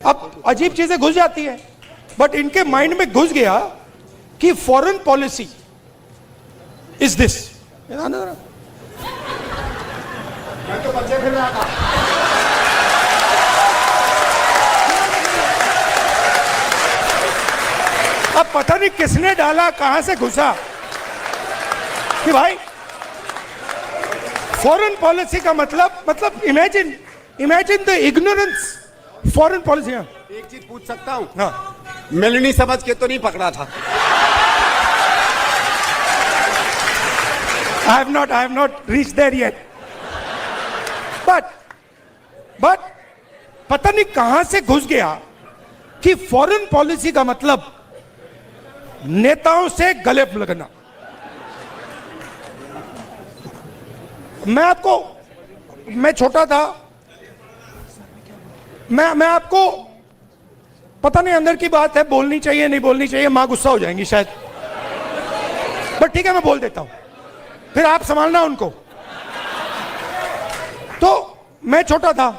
अब अजीब चीजें घुस जाती हैं, बट इनके माइंड में घुस गया कि फॉरेन पॉलिसी इज दिस। मैं तो बच्चे फिर रहा था। अब पता नहीं किसने डाला, कहां से घुसा कि भाई फॉरेन पॉलिसी का मतलब imagine the ignorance foreign policy. एक चीज पूछ सकता हूं? हाँ, मेलनी समझ के तो नहीं पकड़ा था? I have not reached there yet. But पता नहीं कहां से घुस गया कि फॉरेन पॉलिसी का मतलब नेताओं से गले लगना। मैं छोटा था, मैं आपको पता नहीं अंदर की बात है, बोलनी चाहिए नहीं बोलनी चाहिए, मां गुस्सा हो जाएंगी शायद, बट ठीक है मैं बोल देता हूं, फिर आप संभालना उनको। तो मैं छोटा था,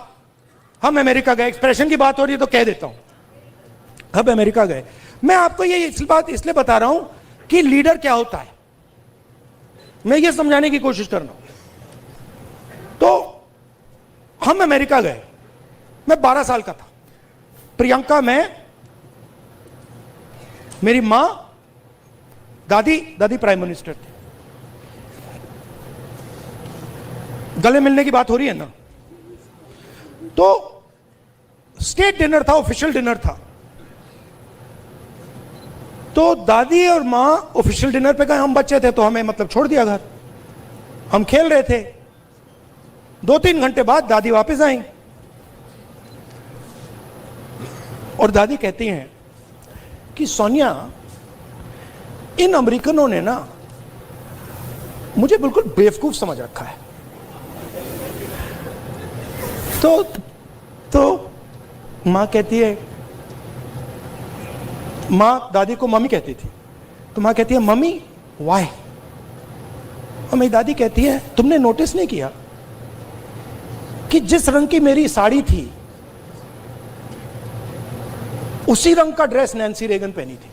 हम अमेरिका गए, एक्सप्रेशन की बात हो रही है तो कह देता हूं, हम अमेरिका गए। मैं आपको ये इस बात इसलिए बता रहा हूं कि लीडर क्या होता है, मैं ये समझाने की कोशिश कर रहा हूं। तो हम अमेरिका गए, मैं 12 साल का था, प्रियंका, मैं, मेरी मां, दादी प्राइम मिनिस्टर थे। गले मिलने की बात हो रही है ना, तो स्टेट डिनर था, ऑफिशियल डिनर था। तो दादी और मां ऑफिशियल डिनर पे गए, हम बच्चे थे तो हमें मतलब छोड़ दिया घर, हम खेल रहे थे। 2-3 घंटे बाद दादी वापस आई और दादी कहती हैं कि सोनिया, इन अमेरिकनों ने ना मुझे बिल्कुल बेवकूफ समझ रखा है। तो मां कहती है, मां दादी को मम्मी कहती थी, तो मां कहती है मम्मी वाई? और मेरी दादी कहती है तुमने नोटिस नहीं किया कि जिस रंग की मेरी साड़ी थी उसी रंग का ड्रेस नैन्सी रेगन पहनी थी।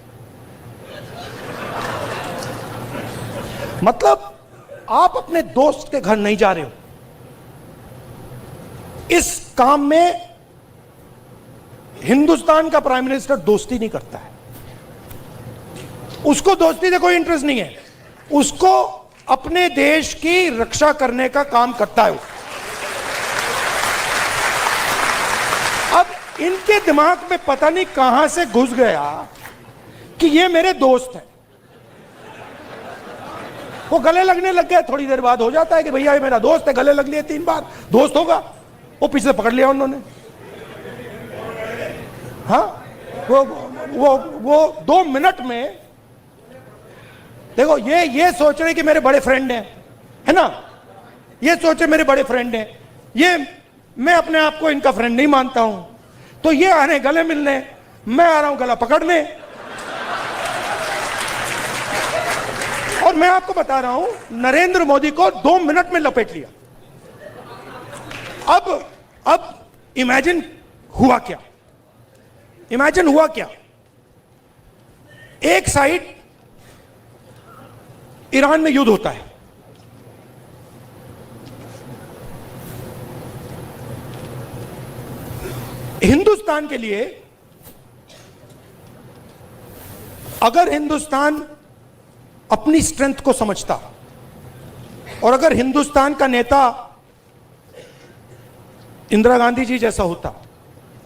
मतलब आप अपने दोस्त के घर नहीं जा रहे हो, इस काम में हिंदुस्तान का प्राइम मिनिस्टर दोस्ती नहीं करता है, उसको दोस्ती से कोई इंटरेस्ट नहीं है, उसको अपने देश की रक्षा करने का काम करता है। अब इनके दिमाग में पता नहीं कहां से घुस गया कि ये मेरे दोस्त हैं। वो गले लगने लग गए, थोड़ी देर बाद हो जाता है कि भैया ये मेरा दोस्त है, गले लग लिए 3 बार, दोस्त होगा। वो पीछे पकड़ लिया उन्होंने, हाँ, वो 2 मिनट में, देखो ये सोच रहे कि मेरे बड़े फ्रेंड हैं, है ना, ये सोचे मेरे बड़े फ्रेंड हैं, ये मैं अपने आप को इनका फ्रेंड नहीं मानता हूं, तो ये आ रहे गले मिलने, मैं आ रहा हूं गला पकड़ने। और मैं आपको बता रहा हूं, नरेंद्र मोदी को 2 मिनट में लपेट लिया। अब इमेजिन हुआ क्या, इमेजिन हुआ क्या, एक साइड ईरान में युद्ध होता है, हिंदुस्तान के लिए, अगर हिंदुस्तान अपनी स्ट्रेंथ को समझता और अगर हिंदुस्तान का नेता इंदिरा गांधी जी जैसा होता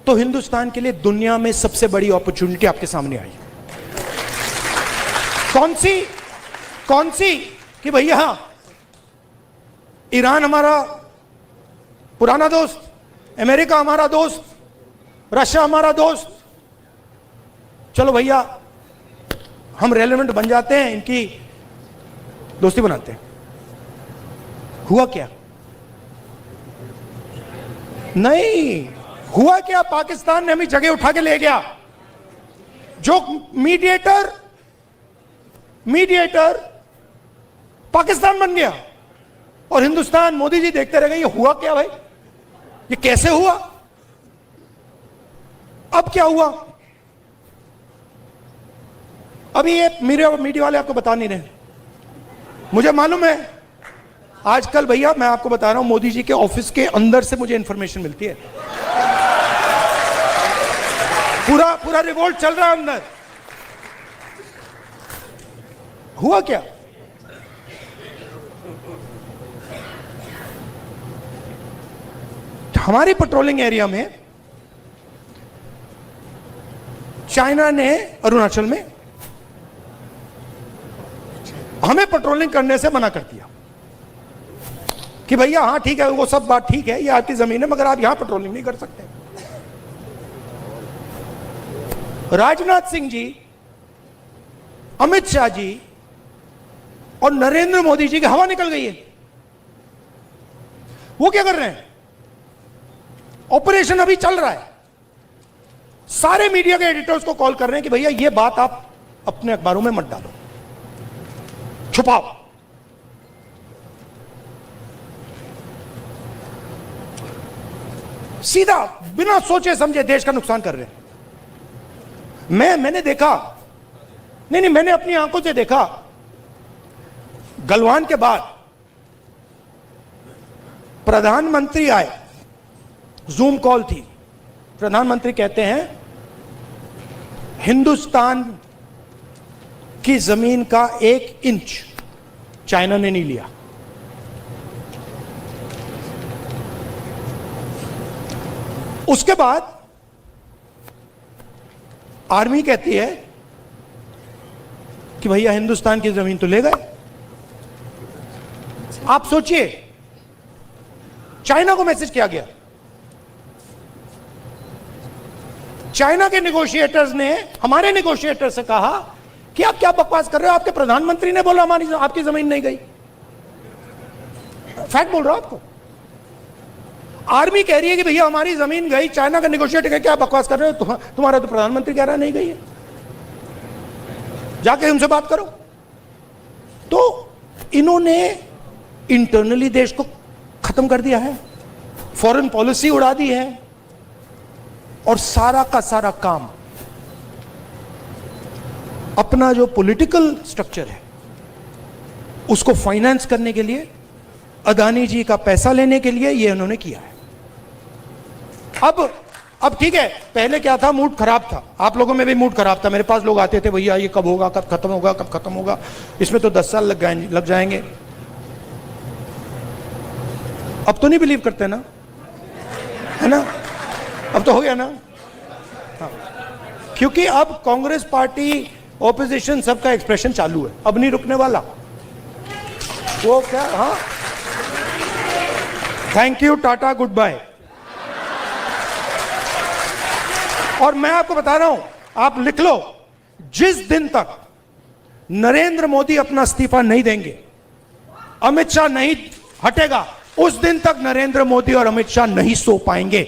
तो हिंदुस्तान के लिए दुनिया में सबसे बड़ी अपॉर्चुनिटी आपके सामने आई। कौन सी कि भैया ईरान हमारा पुराना दोस्त, अमेरिका हमारा दोस्त, रशिया हमारा दोस्त, चलो भैया हम रेलेवेंट बन जाते हैं, इनकी दोस्ती बनाते हैं। हुआ क्या? नहीं हुआ क्या, पाकिस्तान ने हमें जगह उठा के ले गया। जो मीडिएटर पाकिस्तान बन गया और हिंदुस्तान, मोदी जी देखते रह गए। ये हुआ क्या भाई, ये कैसे हुआ? अब क्या हुआ? अभी ये मीडिया वाले आपको बता नहीं रहे। मुझे मालूम है आजकल भैया, मैं आपको बता रहा हूं, मोदी जी के ऑफिस के अंदर से मुझे इंफॉर्मेशन मिलती है। पूरा रिवोल्ट चल रहा है अंदर। हुआ क्या? हमारी पेट्रोलिंग एरिया में चाइना ने अरुणाचल में हमें पेट्रोलिंग करने से मना कर दिया कि भैया हाँ ठीक है, वो सब बात ठीक है, ये आपकी जमीन है, मगर आप यहां पेट्रोलिंग नहीं कर सकते। राजनाथ सिंह जी, अमित शाह जी और नरेंद्र मोदी जी की हवा निकल गई है। वो क्या कर रहे हैं? ऑपरेशन अभी चल रहा है। सारे मीडिया के एडिटर्स को कॉल कर रहे हैं कि भैया ये बात आप अपने अखबारों में मत डालो, छुपाओ। सीधा बिना सोचे समझे देश का नुकसान कर रहे हैं। मैंने देखा, नहीं मैंने अपनी आंखों से देखा, गलवान के बाद प्रधानमंत्री आए, जूम कॉल थी। प्रधानमंत्री कहते हैं हिंदुस्तान की जमीन का 1 इंच चाइना ने नहीं लिया। उसके बाद आर्मी कहती है कि भैया हिंदुस्तान की जमीन तो ले गए। आप सोचिए, चाइना को मैसेज किया गया। चाइना के नेगोशिएटर्स ने हमारे नेगोशिएटर से कहा कि आप क्या बकवास कर रहे हो, आपके प्रधानमंत्री ने बोला हमारी आपकी जमीन नहीं गई। फैक्ट बोल रहा हूं आपको। आर्मी कह रही है कि भैया हमारी जमीन गई, चाइना का नेगोशिएटर कह क्या बकवास कर रहे हो, तुम्हारा तो प्रधानमंत्री कह रहा नहीं गई है, जाके उनसे बात करो। तो इन्होंने इंटरनली देश को खत्म कर दिया है, फॉरेन पॉलिसी उड़ा दी है, और सारा का सारा काम अपना जो पॉलिटिकल स्ट्रक्चर है उसको फाइनेंस करने के लिए, अदानी जी का पैसा लेने के लिए ये उन्होंने किया है। अब ठीक है, पहले क्या था, मूड खराब था, आप लोगों में भी मूड खराब था। मेरे पास लोग आते थे, भैया ये कब होगा, कब खत्म होगा, कब खत्म होगा, इसमें तो 10 साल लग जाएंगे। अब तो नहीं बिलीव करते ना, है ना? अब तो हो गया ना। हाँ। क्योंकि अब कांग्रेस पार्टी, ऑपोजिशन, सबका एक्सप्रेशन चालू है, अब नहीं रुकने वाला। वो क्या, हाँ, thank you, tata, goodbye. और मैं आपको बता रहा हूं, आप लिख लो, जिस दिन तक नरेंद्र मोदी अपना इस्तीफा नहीं देंगे, अमित शाह नहीं हटेगा, उस दिन तक नरेंद्र मोदी और अमित शाह नहीं सो पाएंगे।